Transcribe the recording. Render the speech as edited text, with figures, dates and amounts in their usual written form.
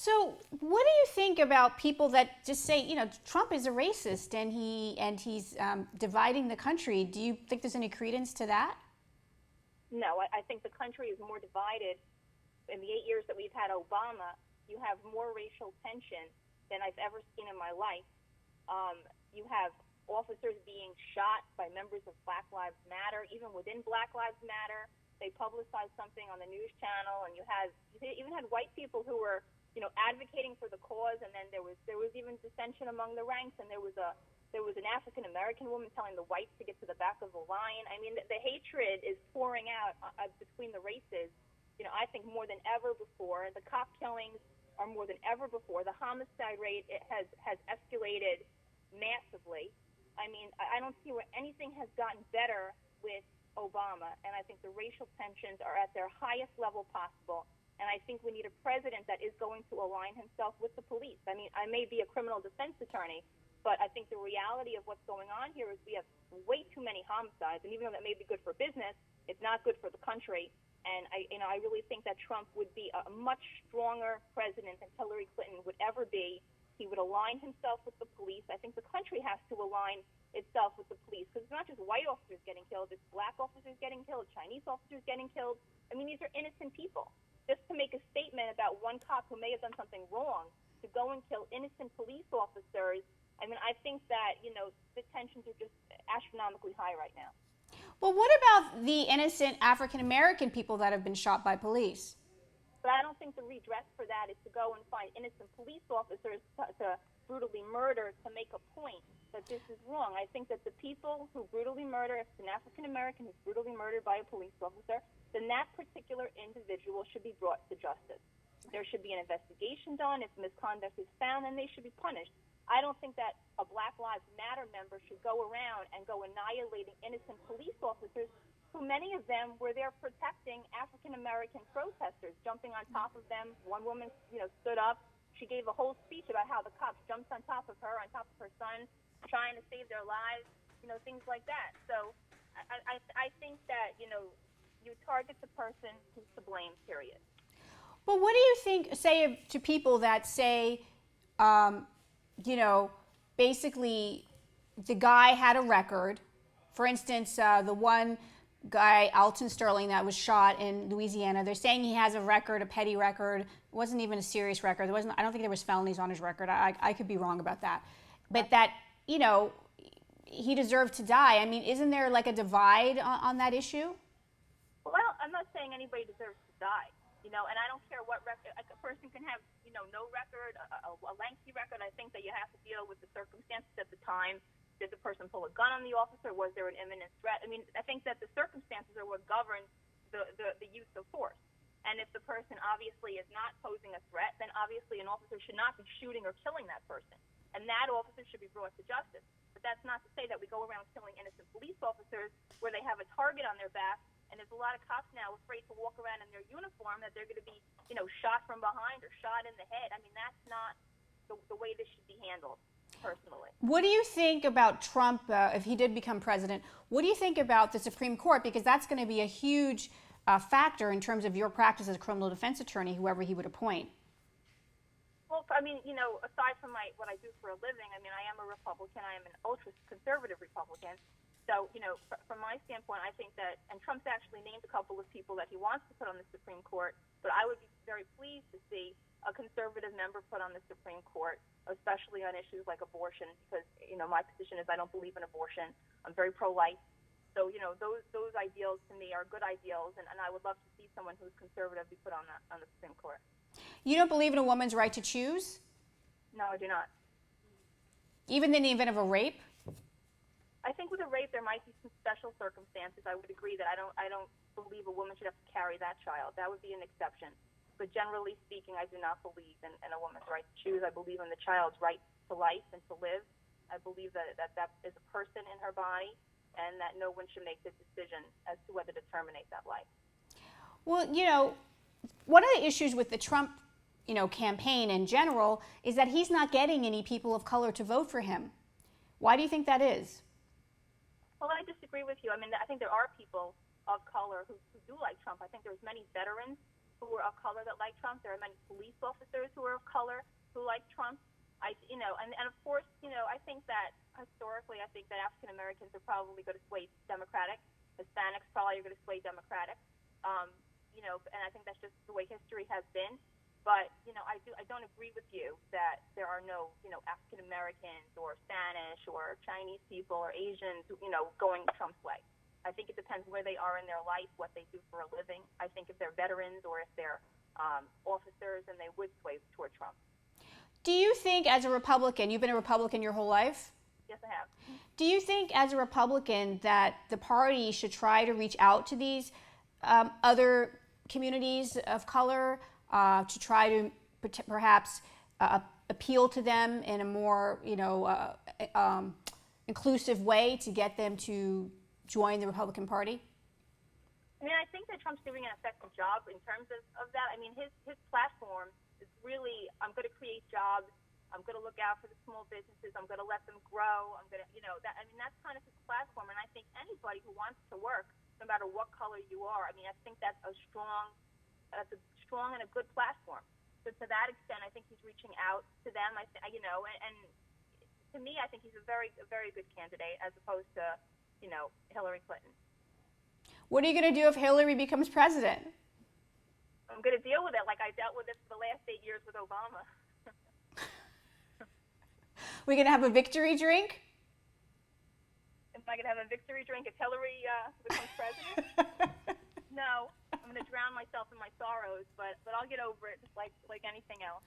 So, what do you think about people that just say, Trump is a racist and he's dividing the country? Do you think there's any credence to that? No, I think the country is more divided. In the 8 years that we've had Obama, you have more racial tension than I've ever seen in my life. You have officers being shot by members of Black Lives Matter. Even within Black Lives Matter, they publicized something on the news channel, and you even had white people who were, advocating for the cause, and then there was even dissension among the ranks, and there was an African American woman telling the whites to get to the back of the line. I mean, the hatred is pouring out between the races. I think more than ever before. The cop killings are more than ever before. The homicide rate has escalated massively. I mean, I don't see where anything has gotten better with Obama, and I think the racial tensions are at their highest level possible. And I think we need a president that is going to align himself with the police. I mean, I may be a criminal defense attorney, but I think the reality of what's going on here is we have way too many homicides, and even though that may be good for business, it's not good for the country. And I really think that Trump would be a much stronger president than Hillary Clinton would ever be. He would align himself with the police. I think the country has to align itself with the police, because it's not just white officers getting killed, it's black officers getting killed, Chinese officers getting killed. I mean, these are innocent people. Just to make a statement about one cop who may have done something wrong, to go and kill innocent police officers, I mean, I think that, the tensions are just astronomically high right now. Well, what about the innocent African American people that have been shot by police? But I don't think the redress for that is to go and find innocent police officers to brutally murder to make a point that this is wrong. I think that the people who brutally murder, if it's an African American who's brutally murdered by a police officer, then that particular individual should be brought to justice. There should be an investigation done. If misconduct is found, then they should be punished. I don't think that a Black Lives Matter member should go around and go annihilating innocent police officers, who many of them were there protecting African American protesters, jumping on top of them. One woman, stood up. She gave a whole speech about how the cops jumped on top of her son, trying to save their lives, things like that. So I think that, you target the person who's to blame, period. Well, what do you think, say, to people that say, basically the guy had a record? For instance, the one guy, Alton Sterling, that was shot in Louisiana, they're saying he has a record, a petty record. It wasn't even a serious record. I don't think there was felonies on his record. I could be wrong about that. But that, he deserved to die. I mean, isn't there like a divide on that issue? Well, I'm not saying anybody deserves to die, and I don't care what record. A person can have, no record, a lengthy record. I think that you have to deal with the circumstances at the time. Did the person pull a gun on the officer? Was there an imminent threat? I mean, I think that the circumstances are what govern the use of force. And if the person obviously is not posing a threat, then obviously an officer should not be shooting or killing that person. And that officer should be brought to justice. But that's not to say that we go around killing innocent police officers where they have a target on their back. And there's a lot of cops now afraid to walk around in their uniform, that they're going to be, shot from behind or shot in the head. I mean, that's not the way this should be handled, personally. What do you think about Trump, if he did become president? What do you think about the Supreme Court? Because that's going to be a huge factor in terms of your practice as a criminal defense attorney, whoever he would appoint. Well, I mean, aside from what I do for a living, I mean, I am a Republican. I am an ultra-conservative Republican. So, from my standpoint, I think that, and Trump's actually named a couple of people that he wants to put on the Supreme Court, but I would be very pleased to see a conservative member put on the Supreme Court, especially on issues like abortion, because, my position is I don't believe in abortion. I'm very pro-life. So, those ideals to me are good ideals, and I would love to see someone who's conservative be put on the Supreme Court. You don't believe in a woman's right to choose? No, I do not. Even in the event of a rape? I think with a rape there might be some special circumstances. I would agree that I don't believe a woman should have to carry that child. That would be an exception. But generally speaking, I do not believe in a woman's right to choose. I believe in the child's right to life and to live. I believe that is a person in her body, and that no one should make the decision as to whether to terminate that life. Well, one of the issues with the Trump, campaign in general is that he's not getting any people of color to vote for him. Why do you think that is? Well, I disagree with you. I mean, I think there are people of color who do like Trump. I think there's many veterans who are of color that like Trump. There are many police officers who are of color and of course, I think that historically, I think that African Americans are probably going to sway Democratic. Hispanics probably are going to sway Democratic. And I think that's just the way history has been. But I don't agree with you that there are no African Americans or Spanish or Chinese people or Asians going Trump's way. I think it depends where they are in their life, what they do for a living. I think if they're veterans or if they're officers, then they would sway toward Trump. Do you think, as a Republican, you've been a Republican your whole life? Yes, I have. Do you think, as a Republican, that the party should try to reach out to these other communities of color to try to perhaps appeal to them in a more, inclusive way to get them to join the Republican Party? I mean, I think that Trump's doing an effective job in terms of that. I mean, his platform is really, I'm going to create jobs. I'm going to look out for the small businesses. I'm going to let them grow. I'm going to, that's kind of his platform. And I think anybody who wants to work, no matter what color you are, I mean, I think that's a strong and a good platform. So to that extent, I think he's reaching out to them. And to me, I think he's a very good candidate as opposed to, Hillary Clinton. What are you going to do if Hillary becomes president? I'm going to deal with it like I dealt with it for the last 8 years with Obama. We're going to have a victory drink? Am I going to have a victory drink if Hillary becomes president? No. I'm going to drown myself in my sorrows, but I'll get over it just like anything else.